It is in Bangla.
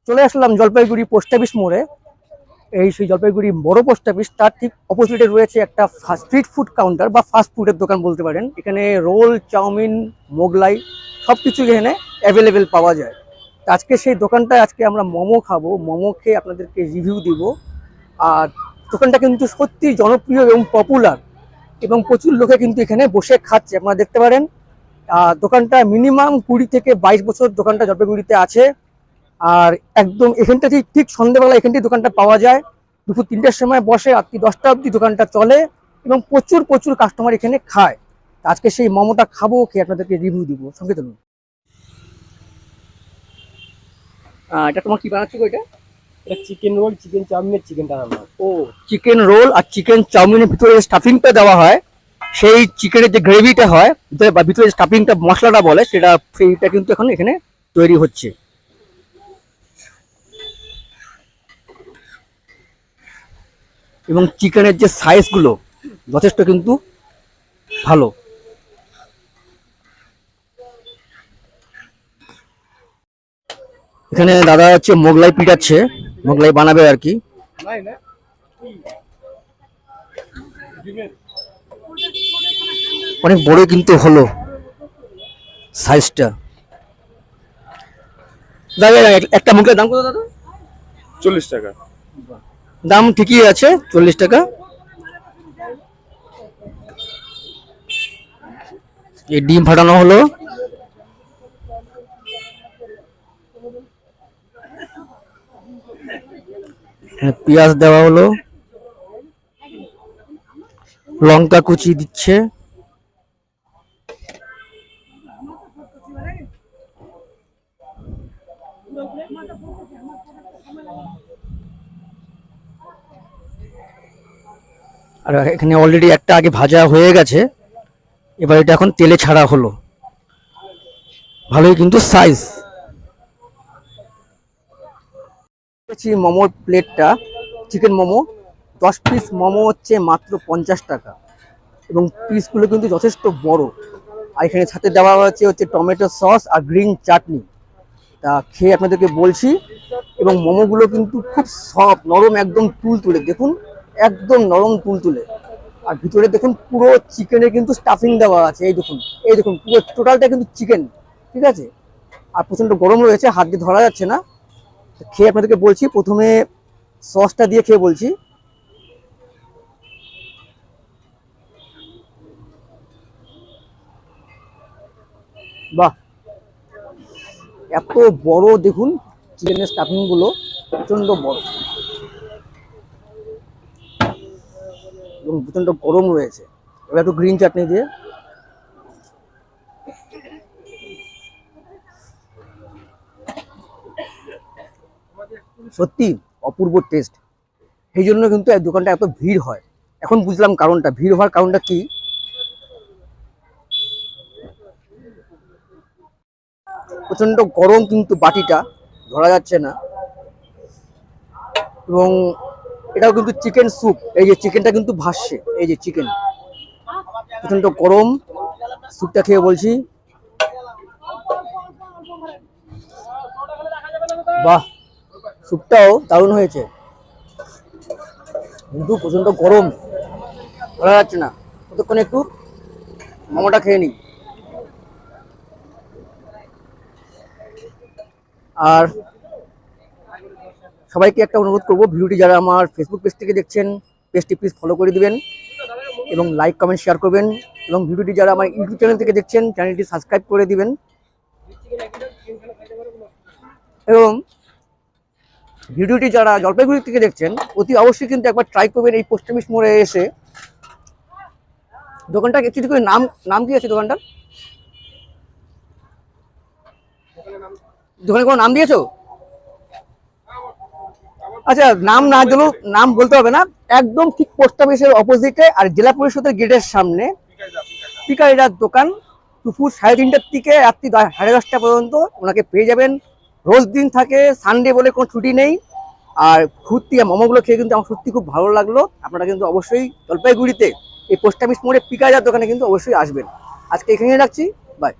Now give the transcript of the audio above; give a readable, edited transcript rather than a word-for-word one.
চলে আসলাম জলপাইগুড়ি পোস্ট অফিস মোড়ে। এই সেই জলপাইগুড়ি বড় পোস্ট অফিস, তার ঠিক অপোজিটে রয়েছে একটা স্ট্রিট ফুড কাউন্টার বা ফাস্ট ফুডের দোকান বলতে পারেন। এখানে রোল, চাউমিন, মোগলাই সব কিছু এখানে অ্যাভেলেবেল পাওয়া যায়। তো আজকে সেই দোকানটায় আজকে আমরা মোমো খাবো, মোমো খেয়ে আপনাদেরকে রিভিউ দিব। আর দোকানটা কিন্তু সত্যি জনপ্রিয় এবং পপুলার, এবং প্রচুর লোকে কিন্তু এখানে বসে খাচ্ছে, আপনারা দেখতে পারেন। দোকানটা মিনিমাম 20 থেকে 22 বছর দোকানটা জলপাইগুড়িতে আছে। আর একদম এখানটা ঠিক সন্ধ্যেবেলা এখানটাই দোকানটা পাওয়া যায়। দুপুর 3টার সময় বসে, রাত্রি 10টা অবধি দোকানটা চলে এবং প্রচুর প্রচুর কাস্টমার এখানে খায়। আজকে সেই মোমোটা খাবো, খেয়ে আপনাদেরকে রিভিউ দিব, সঙ্গে চলুন। এটা তোমার কি বানাচ্ছি গো? এটা এটা চিকেন রোল, চিকেন চাউমিনের চিকেনটা রান্না। ও, চিকেন রোল আর চিকেন চাউমিনের ভিতরে যে স্টাফিংটা দেওয়া হয়, সেই চিকেনের যে গ্রেভিটা হয় বা ভিতরে যে স্টাফিংটা মশলাটা বলে, সেইটা কিন্তু এখন এখানে তৈরি হচ্ছে। এবং চিকেনের যে সাইজগুলো যথেষ্ট কিন্তু ভালো। এখানে দাদা হচ্ছে মোগলাই পিটাচ্ছে, মোগলাই বানাবে আর কি। অনেক বড় কিন্তু হলো সাইজটা। দাদা একটা মোগলাই দাম কত দাদা? 40 টাকা। দাম ঠিকই আছে, 40 টাকা। এই ডিম ফাটানো হলো, পেঁয়াজ দেওয়া হলো, লঙ্কা কুচি দিচ্ছে। আর এখানে অলরেডি একটা আগে ভাজা হয়ে গেছে, এবার এটা এখন তেলে ছাড়া হলো। ভালোই কিন্তু সাইজ। মোমোর প্লেটটা, চিকেন মোমো 10 পিস মোমো হচ্ছে মাত্র 50 টাকা, এবং পিসগুলো কিন্তু যথেষ্ট বড়। আর এখানে সাথে দেওয়া হচ্ছে টমেটো সস আর গ্রিন চাটনি। তা খেয়ে আপনাদেরকে বলছি। এবং মোমোগুলো কিন্তু খুব সফট, নরম, একদম তুলতুলে, দেখুন একদম নরম তুলতুলে। আর ভিতরে দেখুন পুরো চিকেনের কিন্তু স্টাফিং দেওয়া আছে, এই দেখুন পুরো টোটালটা কিন্তু চিকেন, ঠিক আছে। আর প্রচণ্ড গরম রয়েছে, হাত দিয়ে ধরা যাচ্ছে না। খেয়ে আপনাদেরকে বলছি, প্রথমে সসটা দিয়ে খেয়ে বলছি। বাহ, এত বড় দেখুন চিকেনের স্টাফিং গুলো, প্রচন্ড বড় এবং প্রচন্ড গরম রয়েছে। এবার একটু গ্রিন চাটনি দিয়ে, সত্যি অপূর্ব টেস্ট। সেই জন্য কিন্তু এই দোকানটা এত ভিড় হয়। এখন বুঝলাম কারণটা, ভিড় হওয়ার কারণটা কি। প্রচন্ড গরম কিন্তু বাটিটা, ধরা যাচ্ছে না। এবং এটাও কিন্তু চিকেন স্যুপ, এই যে চিকেনটা কিন্তু ভাসছে, এই যে চিকেন, প্রচন্ড গরম। স্যুপটা খেয়ে বলছি, বাহ, স্যুপটাও দারুণ হয়েছে, কিন্তু প্রচন্ড গরম, ধরা যাচ্ছে না। ততক্ষণে একটু মোমোটা খেয়ে নিই। আর সবাইকে একটা অনুরোধ করবো, ভিডিওটি যারা আমার ফেসবুক পেজ থেকে দেখছেন, পেজটি প্লিজ ফলো করে দিবেন এবং লাইক কমেন্ট শেয়ার করবেন। এবং ভিডিওটি যারা আমার ইউটিউব চ্যানেল থেকে দেখছেন, চ্যানেলটি সাবস্ক্রাইব করে দিবেন। এবং ভিডিওটি যারা জলপাইগুড়ি থেকে দেখছেন, অতি অবশ্যই কিন্তু একবার ট্রাই করবেন এই পোস্ট অফিস মোড়ে এসে। দোকানটা একটু করে নাম কি আছে দোকানটার? দোকানে কোনো নাম দিয়েছো? আচ্ছা, নাম না দিলেও, নাম বলতে হবে না, একদম ঠিক পোস্ট অফিসের অপোজিটে আর জেলা পরিষদের গেটের সামনে পিকারিটার দোকান। দুপুর 3:30টার থেকে রাত্রি 10:30 পর্যন্ত ওনাকে পেয়ে যাবেন। রোজ দিন থাকে, সানডে বলে কোনো ছুটি নেই। আর সত্যি মোমোগুলো খেয়ে কিন্তু আমার সত্যি খুব ভালো লাগলো। আপনারা কিন্তু অবশ্যই জলপাইগুড়িতে এই পোস্ট অফিস মোড়ে পিকারিটার দোকানে কিন্তু অবশ্যই আসবেন। আজকে এখানে রাখছি, বাই।